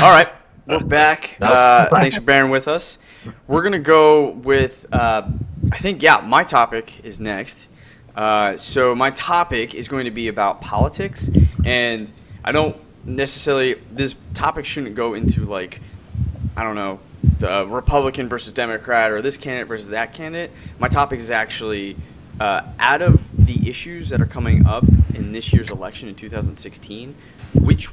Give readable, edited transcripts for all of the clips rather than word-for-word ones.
All right, we're back. That was- Thanks for bearing with us. We're gonna go with I think my topic is next. So my topic is going to be about politics, and I don't necessarily. This topic shouldn't go into like, I don't know, the Republican versus Democrat or this candidate versus that candidate. My topic is actually out of the issues that are coming up in this year's election in 2016, which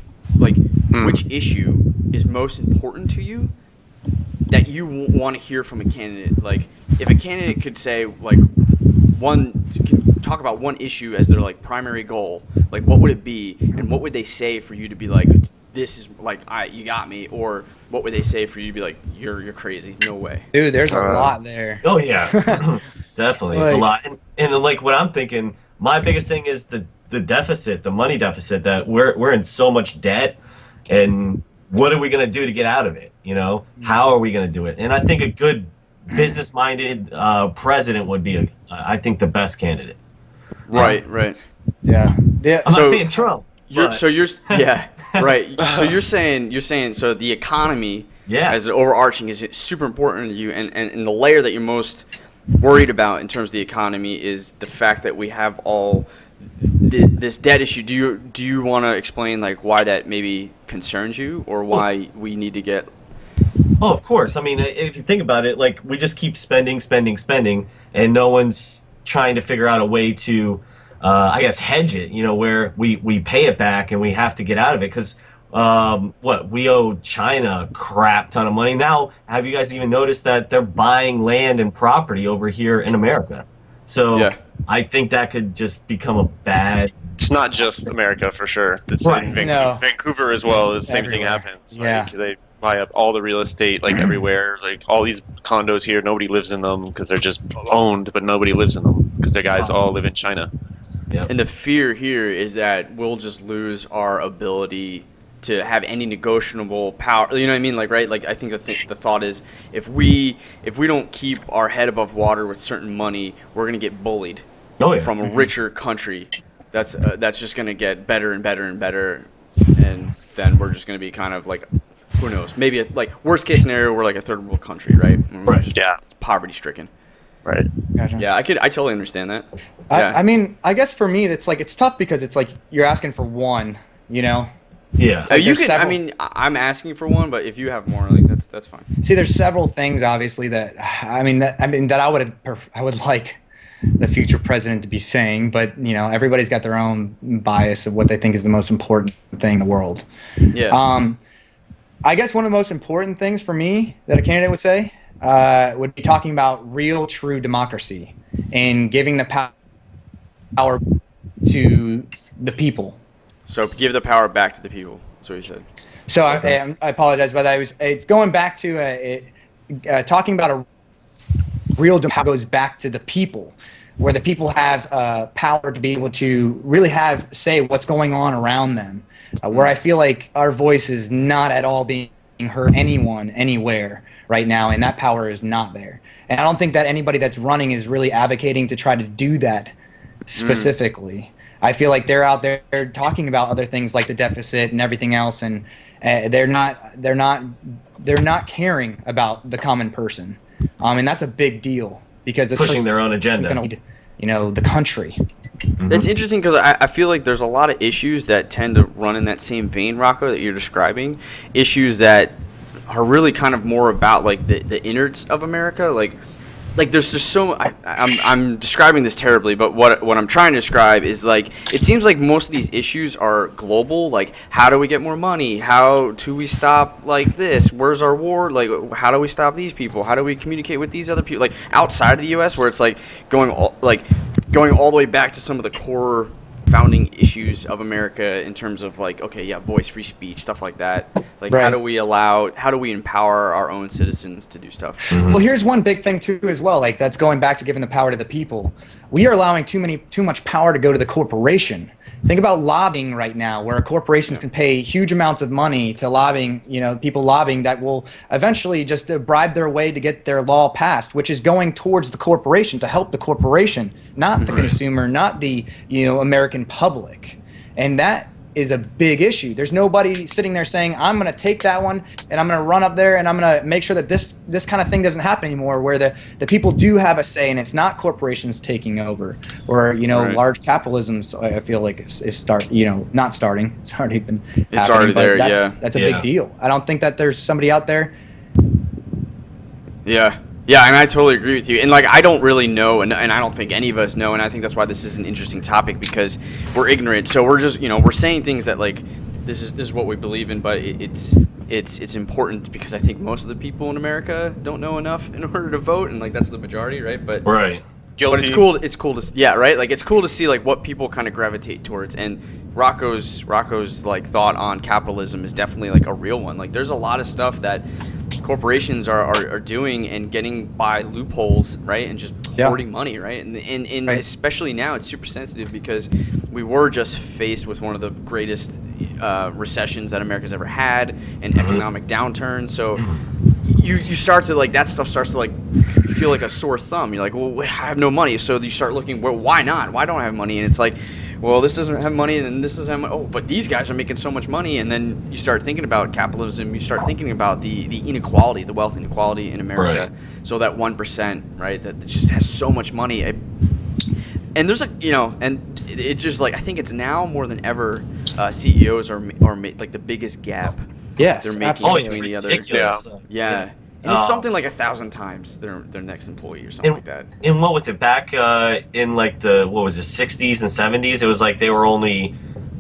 issue is most important to you that you want to hear from a candidate? Like, if a candidate could say like can talk about one issue as their like primary goal, like what would it be, and what would they say for you to be like, this is like, you got me, or what would they say for you to be like, you're crazy, no way? Dude, there's a lot there. Oh yeah, definitely a lot. And like what I'm thinking, my biggest thing is the deficit, the money deficit, that we're in so much debt, and what are we gonna do to get out of it? You know, how are we gonna do it? And I think a good business-minded president would be, I think, the best candidate. Right. Yeah. I'm not saying Trump. Right. So you're saying so the economy, as an overarching, is super important to you, and the layer that you're most worried about in terms of the economy is the fact that we have all this debt issue. Do you want to explain like why that maybe concerns you, or why we need to get? Oh, of course. I mean, if you think about it, like, we just keep spending, and no one's trying to figure out a way to, I guess, hedge it, you know, where we pay it back and we have to get out of it. Because, we owe China a crap ton of money. Now, have you guys even noticed that they're buying land and property over here in America? So I think that could just become a bad... It's not just America, for sure. It's in Vancouver as well. The same thing happens. Yeah. Like, they buy up all the real estate, like, everywhere. Like, all these condos here, nobody lives in them because they're just owned, but nobody lives in them because their guys all live in China. Yep. And the fear here is that we'll just lose our ability to have any negotiable power. You know what I mean? Like, right? Like, I think the thought is, if we don't keep our head above water with certain money, we're gonna get bullied from a richer country. That's just gonna get better and better and better, and then we're just gonna be kind of like, who knows? Maybe like worst case scenario, we're like a third world country, right? We're just poverty stricken. Right. Gotcha. Yeah, I totally understand that. I mean, I guess for me, it's tough because it's like you're asking for one, you know. Yeah. Like You can. I mean, I'm asking for one, but if you have more, like that's fine. See, there's several things, obviously, that I would like the future president to be saying, but you know, everybody's got their own bias of what they think is the most important thing in the world. Yeah. I guess one of the most important things for me that a candidate would say would be talking about real, true democracy and giving the power to the people. So give the power back to the people. That's what you said. So I apologize, but it's going back to talking about a real democracy goes back to the people, where the people have power to be able to really say what's going on around them. Where I feel like our voice is not at all being heard anywhere right now, and that power is not there. And I don't think that anybody that's running is really advocating to try to do that specifically. I feel like they're out there talking about other things like the deficit and everything else, and they're not caring about the common person, and that's a big deal because it's pushing their own agenda. Going to lead, you know, the country. That's interesting because I feel like there's a lot of issues that tend to run in that same vein, Rocco, that you're describing. Issues that are really kind of more about like the innards of America. Like there's just so I'm describing this terribly, but what I'm trying to describe is like it seems like most of these issues are global. Like, how do we get more money? How do we stop like this? Where's our war? Like, how do we stop these people? How do we communicate with these other people? Like outside of the U.S., where it's like going all the way back to some of the core founding issues of America in terms of like, okay, yeah, voice, free speech, stuff like that. Like, Right. how do we empower our own citizens to do stuff? Well, here's one big thing too as well. Like that's going back to giving the power to the people. We are allowing too much power to go to the corporation. Think about lobbying right now, where corporations can pay huge amounts of money to lobbying, you know, people lobbying that will eventually just bribe their way to get their law passed, which is going towards the corporation to help the corporation, not the consumer, not the, you know, American public. And that is a big issue. There's nobody sitting there saying, I'm going to take that one and I'm going to run up there and I'm going to make sure that this kind of thing doesn't happen anymore, where the people do have a say and it's not corporations taking over, or, you know, Right. large capitalism, I feel like is not starting. It's already been It's happening, already but there, that's, yeah. That's a Yeah. big deal. I don't think that there's somebody out there. Yeah. Yeah, and I totally agree with you. And like, I don't really know, and I don't think any of us know, and I think that's why this is an interesting topic, because we're ignorant. So we're just, you know, we're saying things that like this is what we believe in, but it's important because I think most of the people in America don't know enough in order to vote, and like that's the majority, right? But Right. But it's cool. It's cool to yeah, right. Like it's cool to see like what people kind of gravitate towards. And Rocco's like thought on capitalism is definitely like a real one. Like there's a lot of stuff that corporations are doing and getting by loopholes, right, and just hoarding money, right. And Right. especially now, it's super sensitive because we were just faced with one of the greatest recessions that America's ever had, an economic downturn. So you start to like that stuff starts to like feel like a sore thumb. You're like, well, I have no money, so you start looking, well, why not? Why don't I have money? And it's like, well, this doesn't have money, and then this doesn't have money. Oh, but these guys are making so much money. And then you start thinking about capitalism. You start thinking about the inequality, the wealth inequality in America. Right. So that 1%, right, that just has so much money. And there's and it just like I think it's now more than ever, CEOs are like the biggest gap Yes, they're making absolutely. between the other. ridiculous. Yeah. And it's something like 1,000 times their next employee or something like that. And what was it back in like the 60s and 70s? It was like they were only,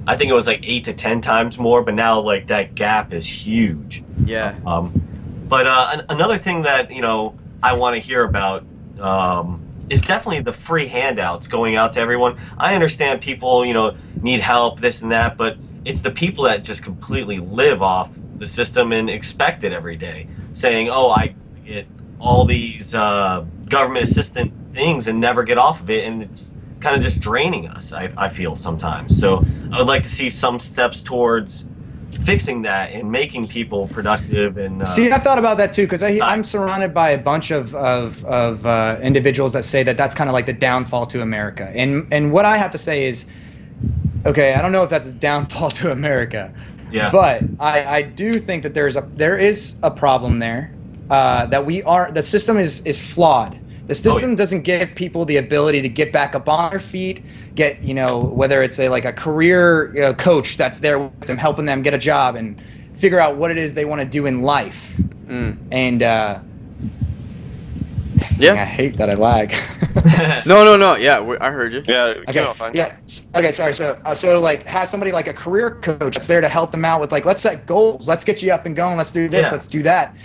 I think it was like 8 to 10 times more, but now like that gap is huge. Yeah. But another thing that I want to hear about is definitely the free handouts going out to everyone. I understand people need help, this and that, but it's the people that just completely live off the system and expect it every day, saying, "Oh, I get all these government assistant things and never get off of it," and it's kind of just draining us. I feel sometimes. So I would like to see some steps towards fixing that and making people productive. And see, I've thought about that too, because society. I'm surrounded by a bunch of individuals that say that that's kind of like the downfall to America. And what I have to say is, okay, I don't know if that's a downfall to America. Yeah. But I do think that there is a problem there, that the system is flawed. The system doesn't give people the ability to get back up on their feet, get whether it's a career coach that's there with them, helping them get a job and figure out what it is they want to do in life. And Yeah. I hate that I lag. No. Yeah, I heard you. Yeah, it came Okay. out fine. Yeah. Okay. Sorry. So like, have somebody like a career coach that's there to help them out with like, let's set goals. Let's get you up and going. Let's do this. Yeah. Let's do that.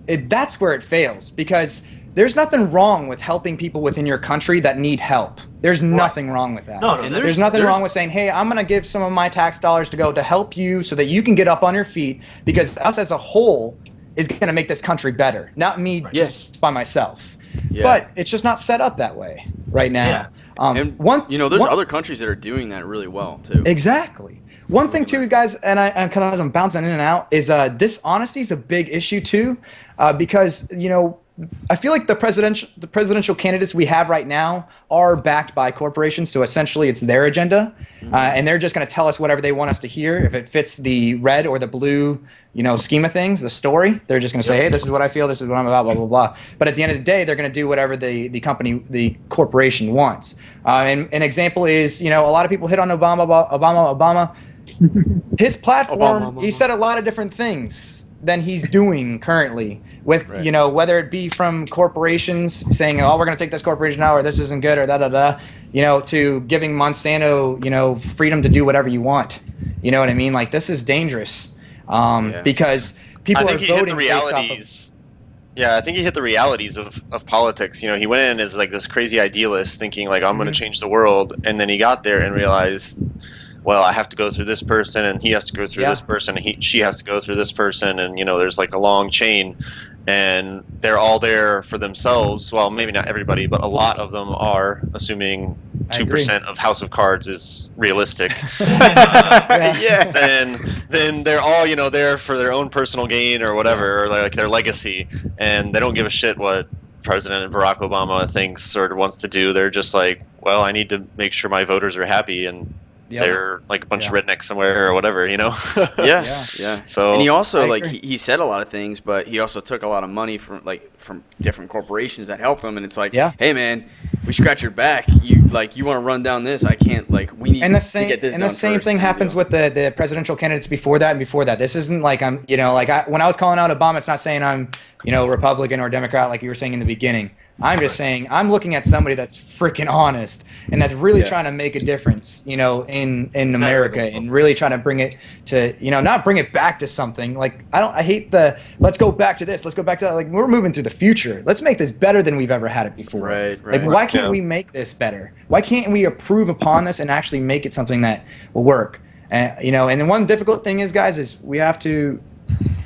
That's where it fails, because there's nothing wrong with helping people within your country that need help. There's nothing wrong with that. No, And There's nothing wrong with saying, hey, I'm going to give some of my tax dollars to go to help you so that you can get up on your feet, because us as a whole is going to make this country better, not me just by myself. Yeah. But it's just not set up that way right now. Yeah. And there's other countries that are doing that really well too. Exactly. One thing too, guys, and I'm bouncing in and out, is dishonesty is a big issue too, because I feel like the presidential candidates we have right now are backed by corporations, so essentially it's their agenda, and they're just going to tell us whatever they want us to hear. If it fits the red or the blue, scheme of things, the story, they're just going to say, hey, this is what I feel, this is what I'm about, blah, blah, blah. But at the end of the day, they're going to do whatever the corporation wants. And an example is, a lot of people hit on Obama. His platform, he said a lot of different things than he's doing currently with, whether it be from corporations saying, oh, we're going to take this corporation now, or this isn't good, or to giving Monsanto, freedom to do whatever you want. You know what I mean? Like, this is dangerous, because people are voting based off of... Yeah, I think he hit the realities of politics. He went in as like this crazy idealist thinking like, I'm going to change the world. And then he got there and realized, well, I have to go through this person, and he has to go through this person, and she has to go through this person, and there's like a long chain, and they're all there for themselves. Well, maybe not everybody, but a lot of them are, assuming 2% of House of Cards is realistic. Yeah. And then they're all there for their own personal gain or whatever, or like their legacy, and they don't give a shit what President Barack Obama thinks or wants to do. They're just like, well, I need to make sure my voters are happy, and they're like a bunch of rednecks somewhere or whatever, you know? Yeah. So, and he also, I like, agree. he said a lot of things, but he also took a lot of money from different corporations that helped him. And it's like, hey, man, we scratch your back. You want to run down this. I can't, like, we need to get this done. And the same first, thing happens with the presidential candidates before that and before that. This isn't like I'm, you know, like when I was calling out Obama, it's not saying I'm, you know, Republican or Democrat like you were saying in the beginning. I'm just saying I'm looking at somebody that's freaking honest and that's really trying to make a difference, you know, in America, and really trying to bring it to, you know, not bring it back to something. Like I hate the let's go back to this, let's go back to that. Like we're moving through the future. Let's make this better than we've ever had it before. Right. Like why can't we make this better? Why can't we improve upon this and actually make it something that will work? And you know, and the one difficult thing is, guys, is we have to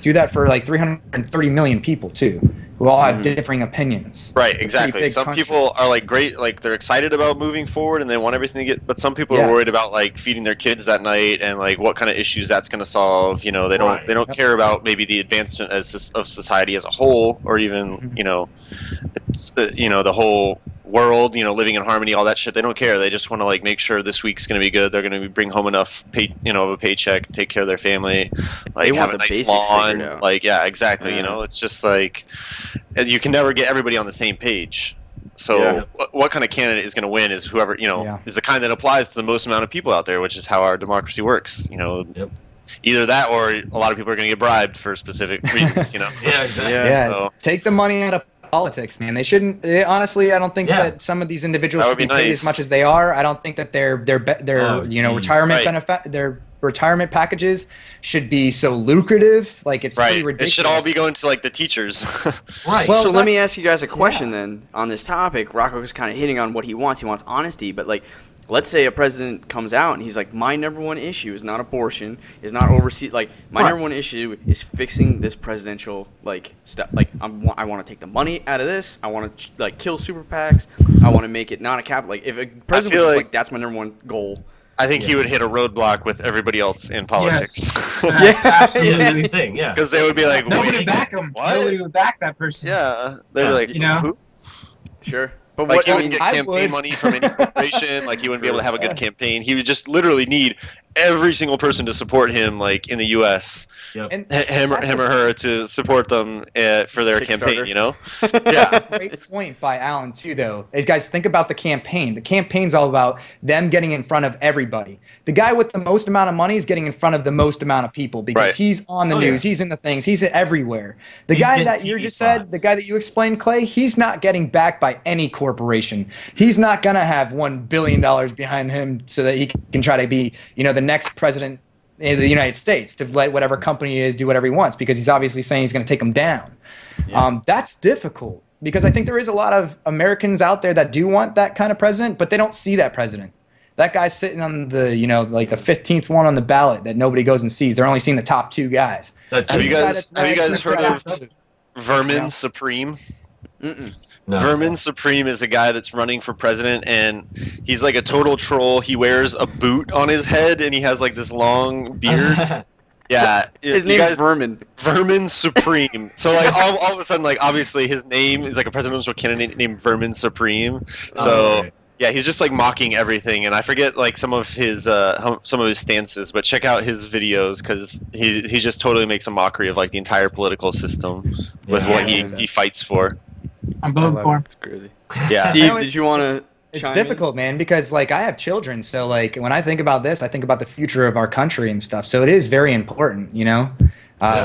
do that for like 330 million people too, who all have differing opinions. Right, It's a exactly. pretty big Some country. people are like great, like they're excited about moving forward and they want everything to get, but some people are worried about like feeding their kids that night and like what kind of issues that's going to solve. You know, they don't care about maybe the advancement of society as a whole, or even you know, it's you know, the whole world, you know, living in harmony, all that shit. They don't care. They just want to like make sure this week's going to be good. They're going to bring home enough of a paycheck, take care of their family, like They have want a the nice basics figured lawn. out. Like exactly. You know, it's just like you can never get everybody on the same page. So what kind of candidate is going to win is whoever, you know, is the kind that applies to the most amount of people out there, which is how our democracy works. You know, either that or a lot of people are going to get bribed for specific reasons, you know. Exactly. So, Take the money out of politics, man. They shouldn't. Honestly, I don't think that some of these individuals That should would be be paid nice. as much as they are. I don't think that their retirement benefit, their retirement packages should be so lucrative. Like it's pretty ridiculous. It should all be going to like the teachers. Well, so let me ask you guys a question then on this topic. Rocco is kind of hitting on what he wants. He wants honesty, but like, let's say a president comes out and he's like, my number one issue is not abortion, is not oversee. Like my number one issue is fixing this presidential like stuff. Like I want to take the money out of this. I want to like kill super PACs. I want to make it not a cap. Like if a president was just like that's my number one goal. I think he would hit a roadblock with everybody else in politics. Yes. Absolutely the thing. Yeah. Because they would be like, nobody would back him. What? Nobody would back that person. Yeah. They'd be like, you know? who? Sure. But Like what he I wouldn't mean, get campaign money from any corporation. Like he wouldn't be able to have a good campaign. He would just literally need every single person to support him, like in the U.S. And Him or her to support them for their campaign. You know? Yeah. Great point by Alan too, though. Is guys think about the campaign. The campaign's all about them getting in front of everybody. The guy with the most amount of money is getting in front of the most amount of people because he's on the news, he's in the things, he's everywhere. The guy that you just said, the guy that you explained, Clay, he's not getting backed by any corporation. He's not gonna have $1 billion behind him so that he can try to be, you know, the next president in the United States to let whatever company he is do whatever he wants because he's obviously saying he's going to take them down. That's difficult because I think there is a lot of Americans out there that do want that kind of president, but they don't see that president. That guy's sitting on the, you know, like the 15th one on the ballot that nobody goes and sees. They're only seeing the top two guys. Have you guys heard of Vermin Supreme? Mm-mm. No. Vermin Supreme is a guy that's running for president, and he's like a total troll. He wears a boot on his head, and he has like this long beard. Yeah, his name's Vermin. Vermin Supreme. So like all of a sudden, like obviously his name is like a presidential candidate named Vermin Supreme. So yeah, he's just like mocking everything, and I forget like some of his stances, but check out his videos because he just totally makes a mockery of like the entire political system with what he fights for. I'm voting for him. It's crazy. Yeah, Steve, did you want to? It's difficult, man, because like I have children, so like when I think about this, I think about the future of our country and stuff. So it is very important, you know.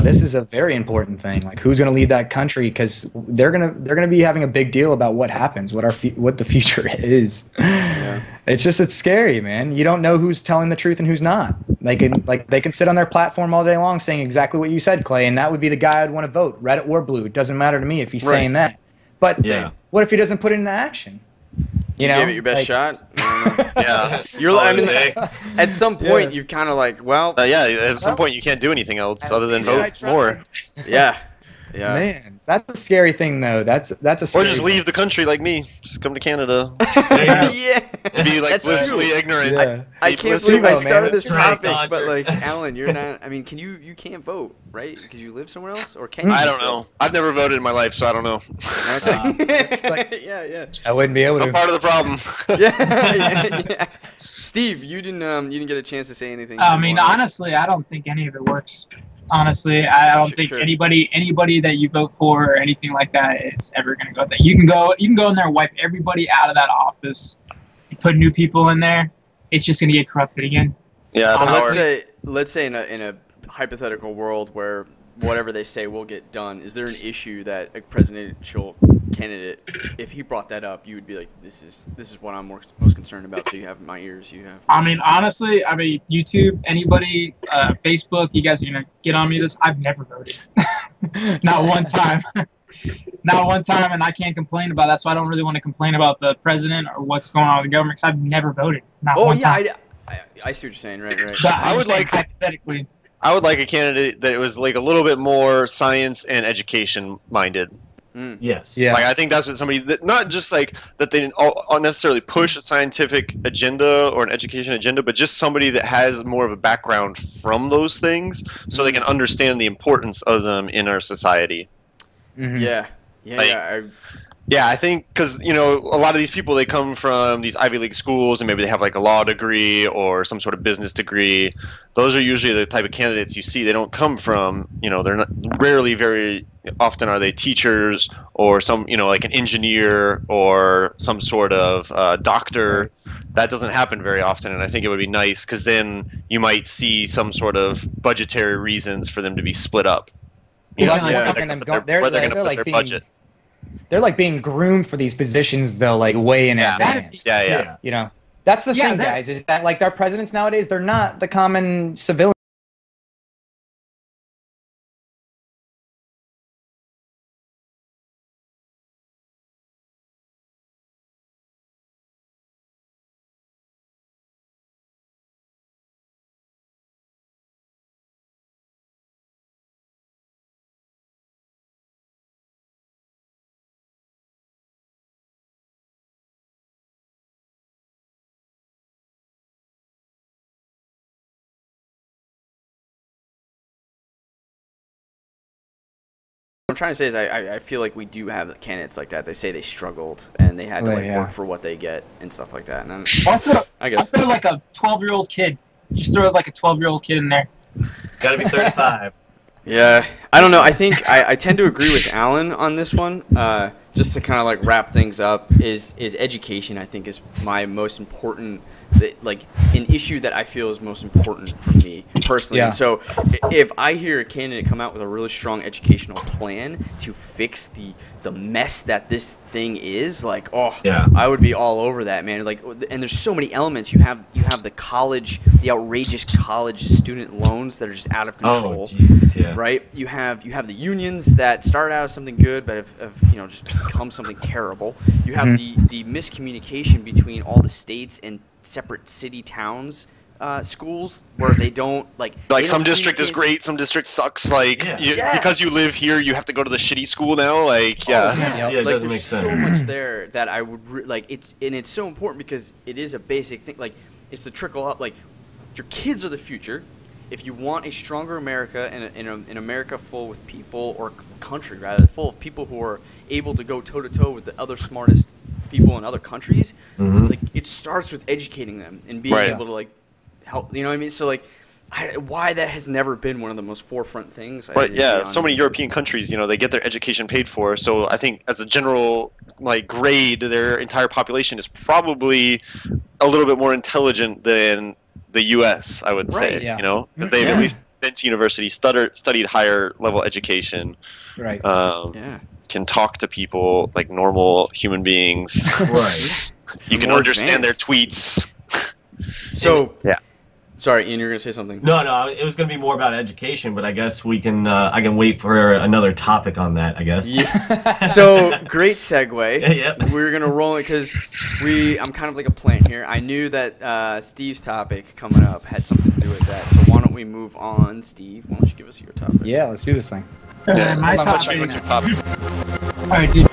This is a very important thing. Like who's going to lead that country? Because they're gonna be having a big deal about what happens, what the future is. Yeah. It's scary, man. You don't know who's telling the truth and who's not. They can sit on their platform all day long saying exactly what you said, Clay, and that would be the guy I'd want to vote, red or blue. It doesn't matter to me if he's saying that. But what if he doesn't put it into action? You know, gave it your best shot. Yeah, I mean, at some point you kind of like, well, at some point you can't do anything else other than vote more. Yeah. Man, that's a scary thing, though. That's a scary or just leave the country like me. Just come to Canada. Yeah. Be like blissfully ignorant. Yeah. I can't believe I started this Right, topic, but Dodger. like, Alan, you're not. I mean, you can't vote, right? Because you live somewhere else, or can you? I don't know. I've never voted in my life, so I don't know. Okay. Yeah. I wouldn't be able to. I'm part of the problem. Yeah. Steve, you didn't get a chance to say anything. I mean, honestly, I don't think any of it works. Honestly, I don't think anybody that you vote for or anything like that, it's ever gonna go there. You can go in there and wipe everybody out of that office. You put new people in there, it's just gonna get corrupted again. Yeah. Let's say in a hypothetical world where whatever they say will get done, is there an issue that a presidential candidate, if he brought that up, you would be like, this is what I'm most concerned about, so you have my ears, you have... I mean, honestly, YouTube, anybody, Facebook, you guys are going to get on me this, I've never voted. Not one time. Not one time, and I can't complain about that, so I don't really want to complain about the president or what's going on with the government, because I've never voted. Not one time. I see what you're saying, right. But I would like, hypothetically... I would like a candidate that was like a little bit more science and education minded. Yes. Yeah. Like I think that's what somebody that not just like that they didn't necessarily push a scientific agenda or an education agenda, but just somebody that has more of a background from those things, so they can understand the importance of them in our society. Yeah. Yeah, I think because, a lot of these people, they come from these Ivy League schools and maybe they have like a law degree or some sort of business degree. Those are usually the type of candidates you see. They don't come from, they're not rarely very often are they teachers or some, like an engineer or some sort of doctor. That doesn't happen very often. And I think it would be nice because then you might see some sort of budgetary reasons for them to be split up. They're like being groomed for these positions, though, like way in advance. Yeah. That's the thing, guys, is that like our presidents nowadays, they're not the common civilian. What I'm trying to say is I feel like we do have candidates like that. They say they struggled and they had to work for what they get and stuff like that. And I guess throw like a 12-year-old kid. Just throw like a 12-year-old kid in there. Got to be 35. Yeah, I don't know. I think I tend to agree with Alan on this one. Just to kind of like wrap things up, is education. I think is my most important, like an issue that I feel is most important for me personally. Yeah. And so, if I hear a candidate come out with a really strong educational plan to fix the mess that this thing is, like, I would be all over that, man. Like, and there's so many elements. You have the outrageous college student loans that are just out of control. Oh, Jesus, yeah. Right? You have the unions that start out as something good, but have just become something terrible. You have the miscommunication between all the states and separate city towns schools where they don't like some district is great, some district sucks. Like because you live here, you have to go to the shitty school now. Like it doesn't make sense. So much there that I would it's so important because it is a basic thing. Like it's the trickle up. Like your kids are the future. If you want a stronger America and an America full with people, or country rather, full of people who are able to go toe to toe with the other smartest people in other countries, like it starts with educating them and being able to like help. You know what I mean? So like, why that has never been one of the most forefront things. But so many European countries, they get their education paid for. So I think as a general like grade, their entire population is probably a little bit more intelligent than the U.S. I would say, because they've at least been to university, studied higher level education, right? Can talk to people like normal human beings, right? You can understand their tweets. So sorry, Ian, you're gonna say something. No, it was gonna be more about education, but I guess we can. I can wait for another topic on that. I guess. Yeah. So great segue. Yep. We're gonna roll it because I'm kind of like a plant here. I knew that Steve's topic coming up had something to do with that. So why don't we move on, Steve? Why don't you give us your topic? Yeah, let's do this thing. My topic. What's your topic? All right, dude.